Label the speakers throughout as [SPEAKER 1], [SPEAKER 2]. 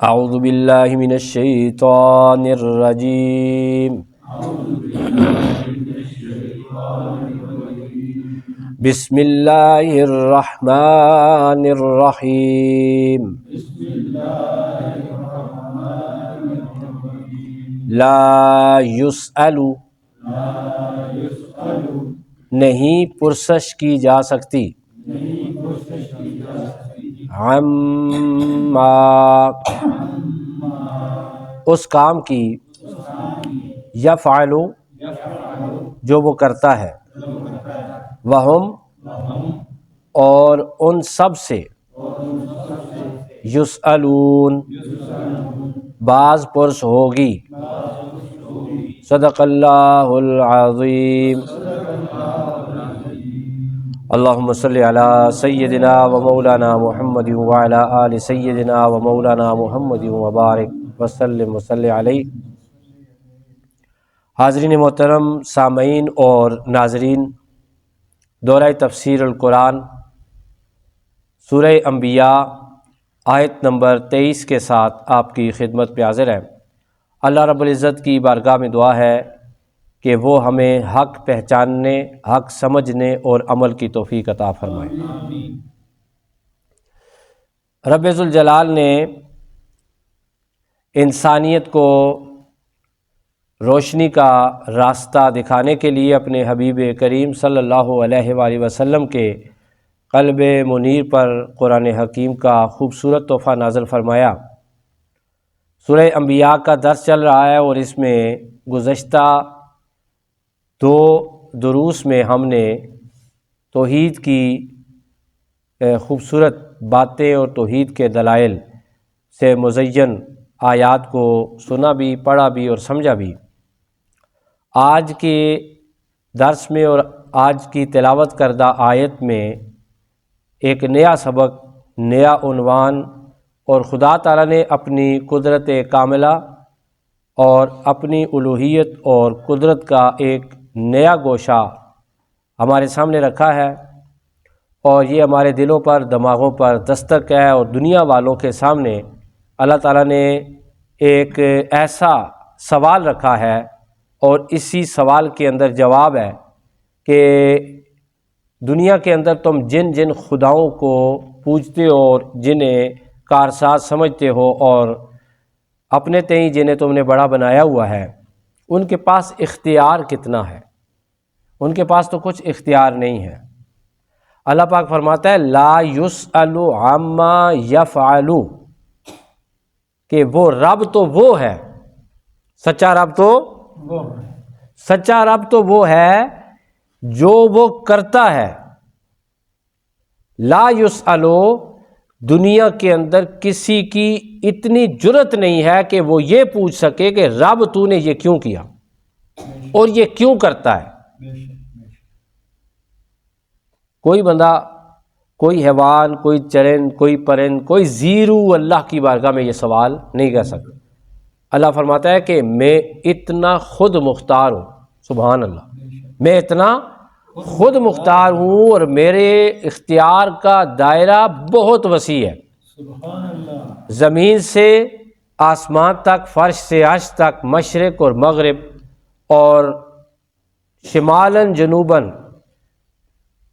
[SPEAKER 1] اعوذ باللہ من الشیطان الرجیم بسم اللہ الرحمن الرحیم لا یسأل نہیں پرسش کی جا سکتی عما اس کام کی یفعل جو وہ کرتا ہے وہم اور ان سب سے یسألون باز پرس ہوگی صدق اللہ العظیم اللہم صلی علی سیدنا و مولانا محمد وعلی آل سیدنا و مولانا محمد وبارک وسلم وصلی علیہ۔ حاضرین محترم، سامعین اور ناظرین، دورہ تفسیر القرآن سورہ انبیاء آیت نمبر 23 کے ساتھ آپ کی خدمت پہ حاضر ہیں۔ اللہ رب العزت کی بارگاہ میں دعا ہے کہ وہ ہمیں حق پہچاننے، حق سمجھنے اور عمل کی توفیق عطا فرمائے۔ رب ذوالجلال نے انسانیت کو روشنی کا راستہ دکھانے کے لیے اپنے حبیب کریم صلی اللہ علیہ وآلہ وسلم کے قلب منیر پر قرآن حکیم کا خوبصورت تحفہ نازل فرمایا۔ سورہ انبیاء کا درس چل رہا ہے اور اس میں گزشتہ 2 دروس میں ہم نے توحید کی خوبصورت باتیں اور توحید کے دلائل سے مزین آیات کو سنا بھی، پڑھا بھی اور سمجھا بھی۔ آج کے درس میں اور آج کی تلاوت کردہ آیت میں ایک نیا سبق، نیا عنوان، اور خدا تعالیٰ نے اپنی قدرت کاملہ اور اپنی الوہیت اور قدرت کا ایک نیا گوشہ ہمارے سامنے رکھا ہے، اور یہ ہمارے دلوں پر، دماغوں پر دستک ہے، اور دنیا والوں کے سامنے اللہ تعالیٰ نے ایک ایسا سوال رکھا ہے، اور اسی سوال کے اندر جواب ہے کہ دنیا کے اندر تم جن جن خداؤں کو پوجتے ہو اور جنہیں کارساز سمجھتے ہو اور اپنے تئیں جنہیں تم نے بڑا بنایا ہوا ہے، ان کے پاس اختیار کتنا ہے؟ ان کے پاس تو کچھ اختیار نہیں ہے۔ اللہ پاک فرماتا ہے لا یسأل عما یفعل، کہ وہ رب تو وہ ہے، سچا رب تو سچا رب تو وہ ہے جو وہ کرتا ہے۔ لا یسأل، دنیا کے اندر کسی کی اتنی جرت نہیں ہے کہ وہ یہ پوچھ سکے کہ رب تو نے یہ کیوں کیا اور یہ کیوں کرتا ہے۔ کوئی بندہ، کوئی حیوان، کوئی چرند، کوئی پرند، کوئی زیرو اللہ کی بارگاہ میں یہ سوال نہیں کر سکتا۔ اللہ فرماتا ہے کہ میں اتنا خود مختار ہوں، سبحان اللہ، میں اتنا خود مختار ہوں اور میرے اختیار کا دائرہ بہت وسیع ہے، زمین سے آسمان تک، فرش سے عرش تک، مشرق اور مغرب اور شمالاً جنوباً،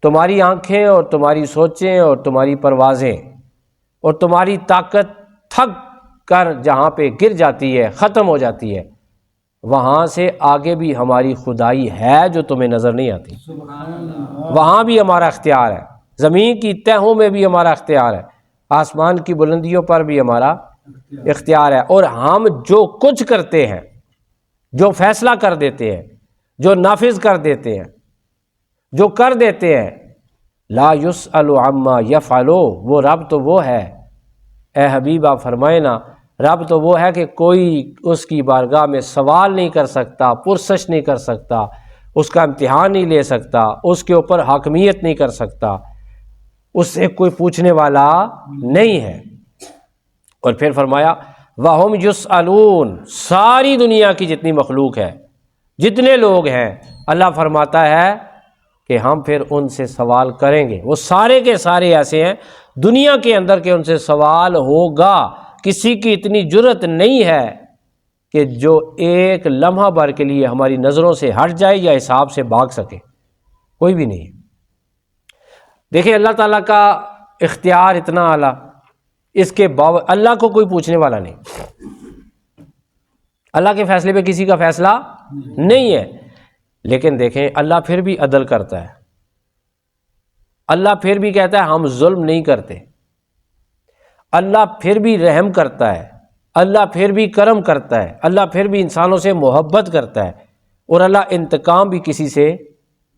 [SPEAKER 1] تمہاری آنکھیں اور تمہاری سوچیں اور تمہاری پروازیں اور تمہاری طاقت تھک کر جہاں پہ گر جاتی ہے، ختم ہو جاتی ہے، وہاں سے آگے بھی ہماری خدائی ہے جو تمہیں نظر نہیں آتی، وہاں بھی ہمارا اختیار ہے، زمین کی تہوں میں بھی ہمارا اختیار ہے، آسمان کی بلندیوں پر بھی ہمارا اختیار ہے، اور ہم جو کچھ کرتے ہیں، جو فیصلہ کر دیتے ہیں، جو نافذ کر دیتے ہیں، جو کر دیتے ہیں، لا یسأل عما یفعل، وہ رب تو وہ ہے۔ اے حبیب آپ فرمائے نا، رب تو وہ ہے کہ کوئی اس کی بارگاہ میں سوال نہیں کر سکتا، پرسش نہیں کر سکتا، اس کا امتحان نہیں لے سکتا، اس کے اوپر حاکمیت نہیں کر سکتا، اس سے کوئی پوچھنے والا نہیں ہے۔ اور پھر فرمایا وَهُمْ يُسْأَلُونَ، ساری دنیا کی جتنی مخلوق ہے، جتنے لوگ ہیں، اللہ فرماتا ہے کہ ہم پھر ان سے سوال کریں گے۔ وہ سارے کے سارے ایسے ہیں دنیا کے اندر کہ ان سے سوال ہوگا، کسی کی اتنی جرأت نہیں ہے کہ جو ایک لمحہ بھر کے لیے ہماری نظروں سے ہٹ جائے یا حساب سے بھاگ سکے، کوئی بھی نہیں۔ دیکھیں اللہ تعالیٰ کا اختیار اتنا اعلیٰ، اس کے باوجود اللہ کو کوئی پوچھنے والا نہیں، اللہ کے فیصلے پہ کسی کا فیصلہ نہیں ہے، لیکن دیکھیں اللہ پھر بھی عدل کرتا ہے، اللہ پھر بھی کہتا ہے ہم ظلم نہیں کرتے، اللہ پھر بھی رحم کرتا ہے، اللہ پھر بھی کرم کرتا ہے، اللہ پھر بھی انسانوں سے محبت کرتا ہے، اور اللہ انتقام بھی کسی سے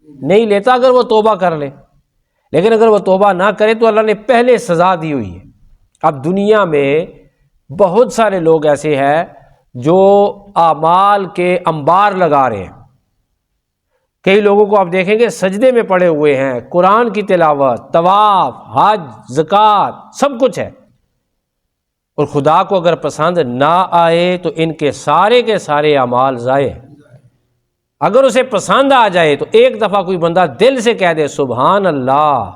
[SPEAKER 1] نہیں لیتا اگر وہ توبہ کر لے۔ لیکن اگر وہ توبہ نہ کرے تو اللہ نے پہلے سزا دی ہوئی ہے۔ اب دنیا میں بہت سارے لوگ ایسے ہیں جو اعمال کے انبار لگا رہے ہیں، کئی لوگوں کو آپ دیکھیں گے سجدے میں پڑے ہوئے ہیں، قرآن کی تلاوت، طواف، حج، زکوٰۃ، سب کچھ ہے، اور خدا کو اگر پسند نہ آئے تو ان کے سارے اعمال ضائع ہیں۔ اگر اسے پسند آ جائے تو ایک دفعہ کوئی بندہ دل سے کہہ دے سبحان اللہ،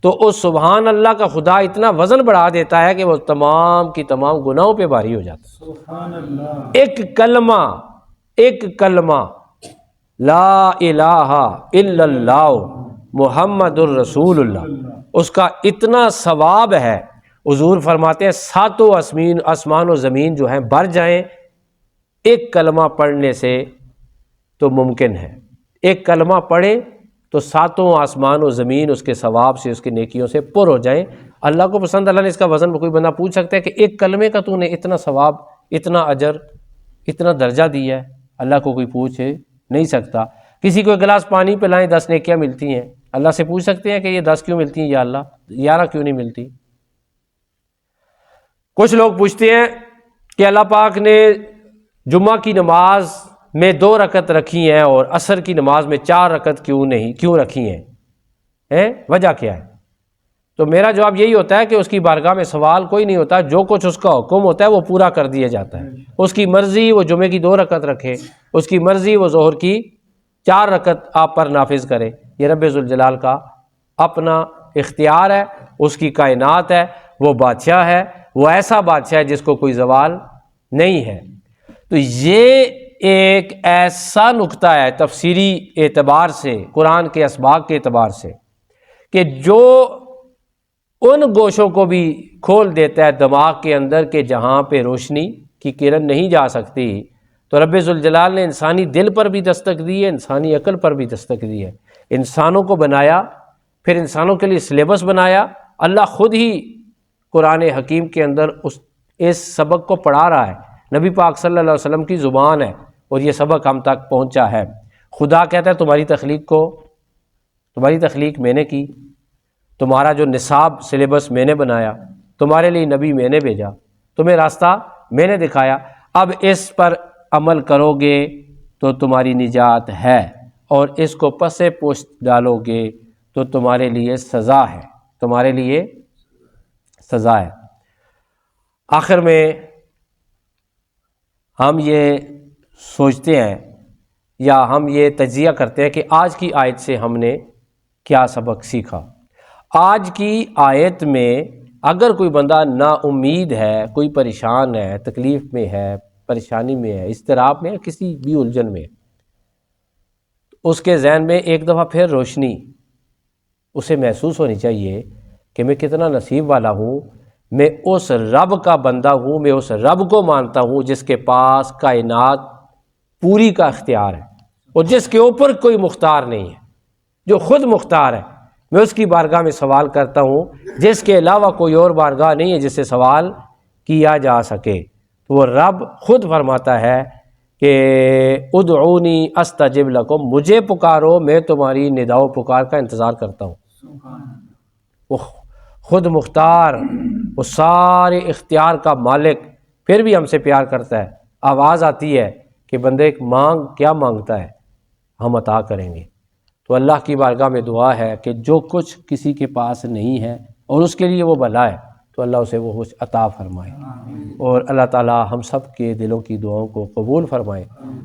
[SPEAKER 1] تو اس سبحان اللہ کا خدا اتنا وزن بڑھا دیتا ہے کہ وہ تمام کی تمام گناہوں پہ بھاری ہو جاتا ہے۔ سبحان اللہ۔ ایک کلمہ لا الہ الا اللہ محمد الرسول اللہ، اس کا اتنا ثواب ہے، حضور فرماتے ہیں ساتوں آسمان و زمین جو ہیں بھر جائیں ایک کلمہ پڑھنے سے تو ممکن ہے۔ ایک کلمہ پڑھیں تو ساتوں آسمان و زمین اس کے ثواب سے، اس کے نیکیوں سے پر ہو جائیں۔ اللہ کو پسند، اللہ نے اس کا وزن، کوئی بندہ پوچھ سکتا ہے کہ ایک کلمے کا تو نے اتنا ثواب، اتنا اجر، اتنا درجہ دیا ہے؟ اللہ کو کوئی پوچھ نہیں سکتا۔ کسی کو ایک گلاس پانی پلائیں 10 نیکیاں ملتی ہیں، اللہ سے پوچھ سکتے ہیں کہ یہ 10 کیوں ملتی ہیں یا اللہ 11 کیوں نہیں ملتی؟ کچھ لوگ پوچھتے ہیں کہ اللہ پاک نے جمعہ کی نماز میں 2 رکعت رکھی ہیں اور عصر کی نماز میں 4 رکعت کیوں رکھی ہیں؟ وجہ کیا ہے؟ تو میرا جواب یہی ہوتا ہے کہ اس کی بارگاہ میں سوال کوئی نہیں ہوتا، جو کچھ اس کا حکم ہوتا ہے وہ پورا کر دیا جاتا ہے۔ اس کی مرضی وہ جمعے کی 2 رکعت رکھے، اس کی مرضی وہ ظہر کی 4 رکعت آپ پر نافذ کرے، یہ رب ذوالجلال کا اپنا اختیار ہے، اس کی کائنات ہے، وہ بادشاہ ہے، وہ ایسا بادشاہ ہے جس کو کوئی زوال نہیں ہے۔ تو یہ ایک ایسا نقطہ ہے تفسیری اعتبار سے، قرآن کے اسباق کے اعتبار سے، کہ جو ان گوشوں کو بھی کھول دیتا ہے دماغ کے اندر کہ جہاں پہ روشنی کی کرن نہیں جا سکتی۔ تو رب ذوالجلال نے انسانی دل پر بھی دستک دی ہے، انسانی عقل پر بھی دستک دی ہے، انسانوں کو بنایا، پھر انسانوں کے لیے سلیبس بنایا۔ اللہ خود ہی قرآن حکیم کے اندر اس سبق کو پڑھا رہا ہے، نبی پاک صلی اللہ علیہ وسلم کی زبان ہے اور یہ سبق ہم تک پہنچا ہے۔ خدا کہتا ہے تمہاری تخلیق میں نے کی، تمہارا جو نصاب سلیبس میں نے بنایا، تمہارے لیے نبی میں نے بھیجا، تمہیں راستہ میں نے دکھایا، اب اس پر عمل کرو گے تو تمہاری نجات ہے، اور اس کو پس پشت ڈالو گے تو تمہارے لیے سزا ہے، تمہارے لیے سزا ہے۔ آخر میں ہم یہ سوچتے ہیں یا ہم یہ تجزیہ کرتے ہیں کہ آج کی آیت سے ہم نے کیا سبق سیکھا۔ آج کی آیت میں اگر کوئی بندہ نا امید ہے، کوئی پریشان ہے، تکلیف میں ہے، پریشانی میں ہے، اضطراب میں ہے، کسی بھی الجھن میں، اس کے ذہن میں ایک دفعہ پھر روشنی اسے محسوس ہونی چاہیے کہ میں کتنا نصیب والا ہوں، میں اس رب کا بندہ ہوں، میں اس رب کو مانتا ہوں جس کے پاس کائنات پوری کا اختیار ہے اور جس کے اوپر کوئی مختار نہیں ہے، جو خود مختار ہے۔ میں اس کی بارگاہ میں سوال کرتا ہوں جس کے علاوہ کوئی اور بارگاہ نہیں ہے جس سے سوال کیا جا سکے۔ تو وہ رب خود فرماتا ہے کہ ادعونی استجب لکم، مجھے پکارو میں تمہاری ندا و پکار کا انتظار کرتا ہوں۔ وہ خود مختار، وہ سارے اختیار کا مالک، پھر بھی ہم سے پیار کرتا ہے۔ آواز آتی ہے کہ بندے مانگ، کیا مانگتا ہے، ہم عطا کریں گے۔ تو اللہ کی بارگاہ میں دعا ہے کہ جو کچھ کسی کے پاس نہیں ہے اور اس کے لیے وہ بھلا ہے تو اللہ اسے وہ کچھ عطا فرمائے، اور اللہ تعالی ہم سب کے دلوں کی دعاؤں کو قبول فرمائے۔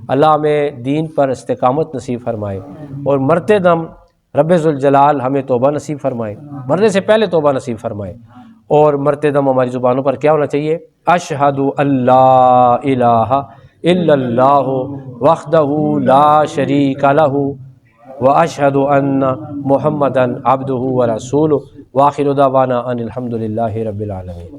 [SPEAKER 1] اللہ ہمیں دین پر استقامت نصیب فرمائے، اور مرتے دم رب ذوالجلال ہمیں توبہ نصیب فرمائے، مرنے سے پہلے توبہ نصیب فرمائے، اور مرتے دم ہماری زبانوں پر کیا ہونا چاہیے؟ اشہد اللہ الہ الا اللہ وحدہ لا شریک لہ واشہد ان محمدا عبدہ ورسولہ وآخر دعوانا ان الحمد للہ رب العالمین۔